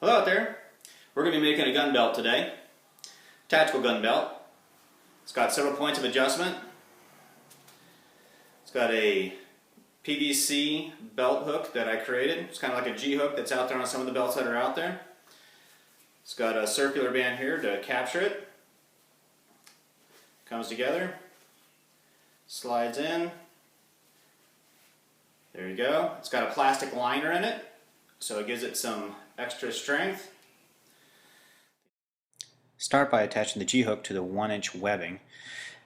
Hello out there. We're going to be making a gun belt today. Tactical gun belt. It's got several points of adjustment. It's got a PVC belt hook that I created. It's kind of like a G-hook that's out there on some of the belts that are out there. It's got a circular band here to capture it. Comes together. Slides in. There you go. It's got a plastic liner in it, so it gives it some extra strength. Start by attaching the G-hook to the 1-inch webbing,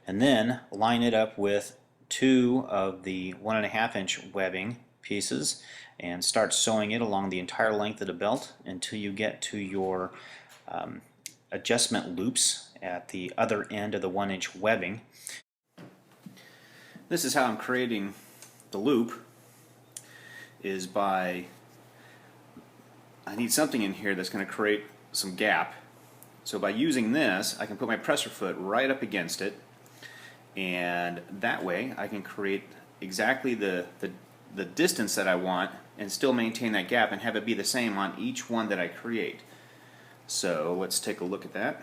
and then line it up with 2 of the 1.5-inch webbing pieces and start sewing it along the entire length of the belt until you get to your adjustment loops at the other end of the 1-inch webbing. This is how I'm creating the loop, is by I need something in here that's going to create some gap. So by using this, I can put my presser foot right up against it, and that way I can create exactly the distance that I want and still maintain that gap and have it be the same on each one that I create. So let's take a look at that.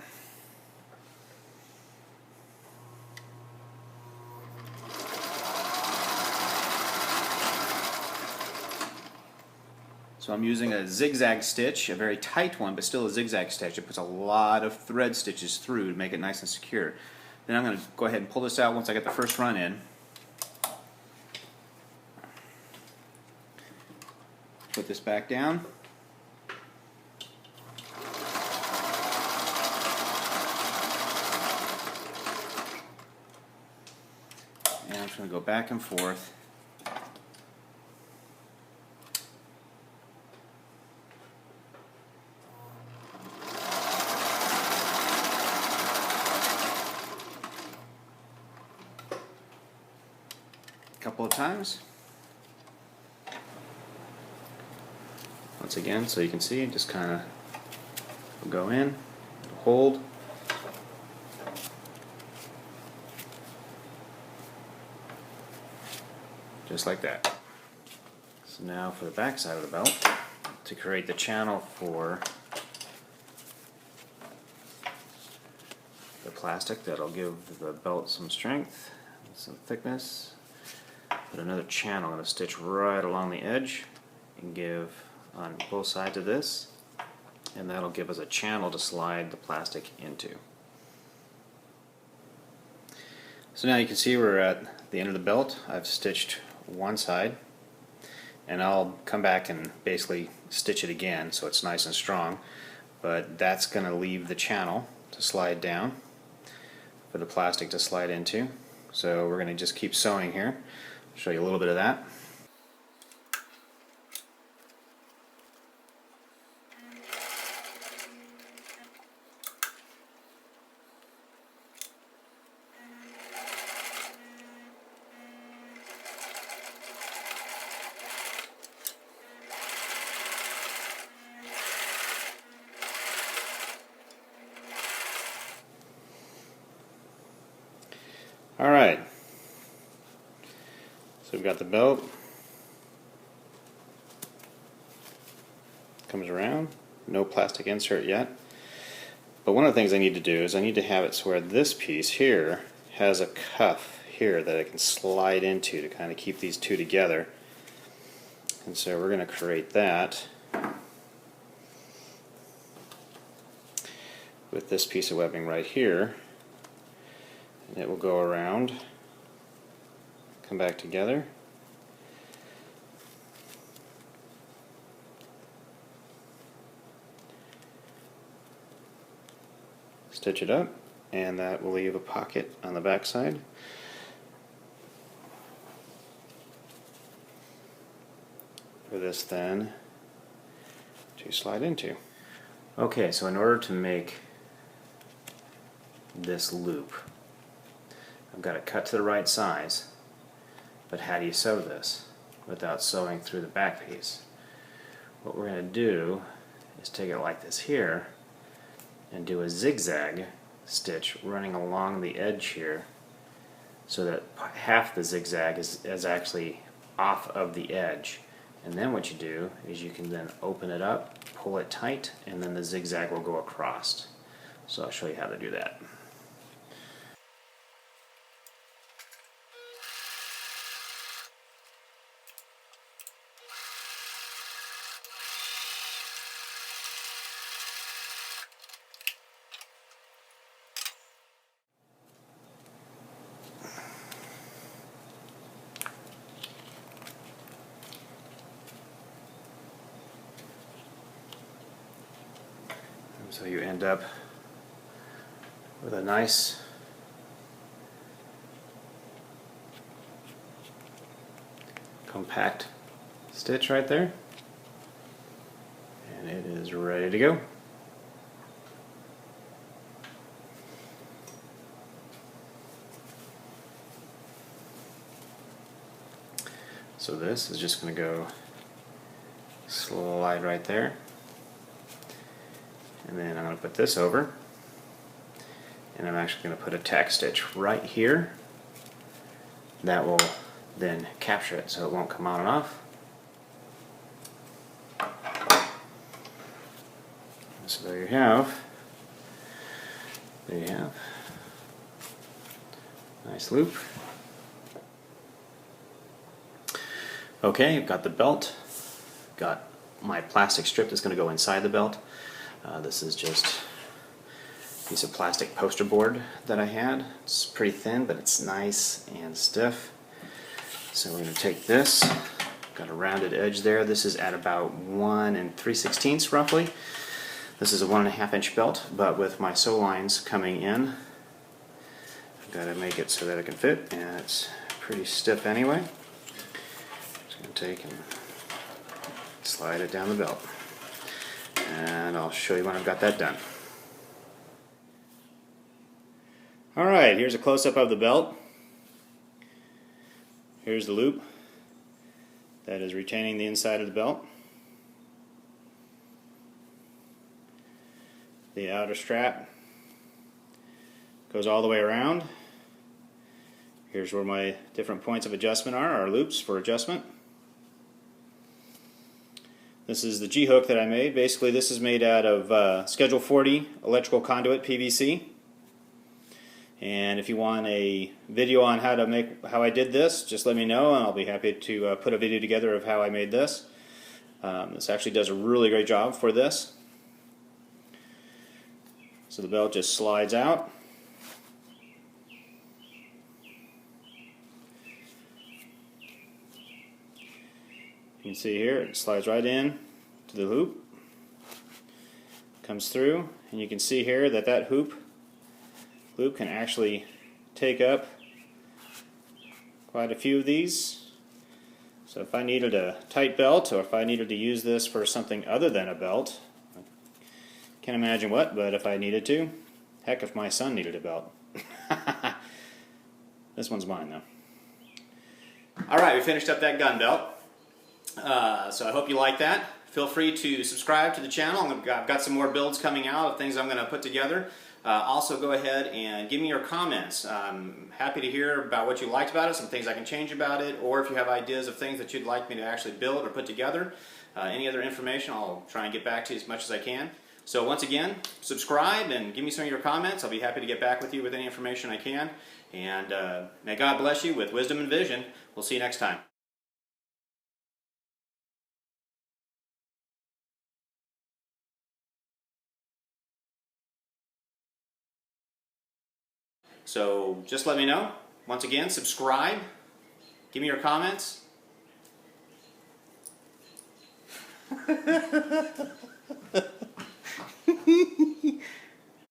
So I'm using a zigzag stitch, a very tight one, but still a zigzag stitch. It puts a lot of thread stitches through to make it nice and secure. Then I'm going to go ahead and pull this out once I get the first run in. Put this back down. And I'm just going to go back and forth. Couple of times. Once again, so you can see, just kind of go in, hold, just like that. So now for the back side of the belt, to create the channel for the plastic that'll give the belt some strength, some thickness. Put another channel. I'm going to stitch right along the edge and give on both sides of this, and that'll give us a channel to slide the plastic into. So now you can see we're at the end of the belt. I've stitched one side, and I'll come back and basically stitch it again so it's nice and strong, but that's going to leave the channel to slide down for the plastic to slide into. So we're going to just keep sewing here. Show you a little bit of that. All right. So we've got the belt, comes around, no plastic insert yet. But one of the things I need to do is I need to have it so where this piece here has a cuff here that I can slide into to kind of keep these two together. And so we're going to create that with this piece of webbing right here. And it will go around, come back together, stitch it up, and that will leave a pocket on the back side. For this then to slide into. Okay, so in order to make this loop, I've got it cut to the right size. But how do you sew this without sewing through the back piece? What we're going to do is take it like this here and do a zigzag stitch running along the edge here so that half the zigzag is actually off of the edge, And then what you do is you can then open it up, pull it tight, and then the zigzag will go across. So I'll show you how to do that. So you end up with a nice compact stitch right there, and it is ready to go. So this is just going to go slide right there. And then I'm going to put this over, and I'm actually going to put a tack stitch right here that will then capture it so it won't come on and off. So there you have. Nice loop. Okay, I've got the belt, got my plastic strip that's going to go inside the belt. This is just a piece of plastic poster board that I had. It's pretty thin, but it's nice and stiff. So we're going to take this, got a rounded edge there. This is at about 1 3/16 roughly. This is a 1.5 inch belt, but with my sew lines coming in, I've got to make it so that it can fit, and it's pretty stiff anyway. Just going to take and slide it down the belt. And I'll show you when I've got that done. Alright, here's a close-up of the belt. Here's the loop that is retaining the inside of the belt. The outer strap goes all the way around. Here's where my different points of adjustment are, or loops for adjustment. This is the G-hook that I made. Basically, this is made out of Schedule 40 electrical conduit PVC. And if you want a video on how I did this, just let me know, and I'll be happy to put a video together of how I made this. This actually does a really great job for this. So the belt just slides out. You can see here it slides right in to the hoop, comes through, and you can see here that that loop can actually take up quite a few of these. So if I needed a tight belt, or if I needed to use this for something other than a belt, I can't imagine what, but if I needed to, heck, if my son needed a belt. This one's mine though. Alright, we finished up that gun belt. So I hope you like that. Feel free to subscribe to the channel. I've got some more builds coming out of things I'm going to put together. Also go ahead and give me your comments. I'm happy to hear about what you liked about it, some things I can change about it, or if you have ideas of things that you'd like me to actually build or put together. Any other information, I'll try and get back to you as much as I can. So once again, subscribe and give me some of your comments. I'll be happy to get back with you with any information I can. And may God bless you with wisdom and vision. We'll see you next time. So just let me know. Once again, subscribe. Give me your comments.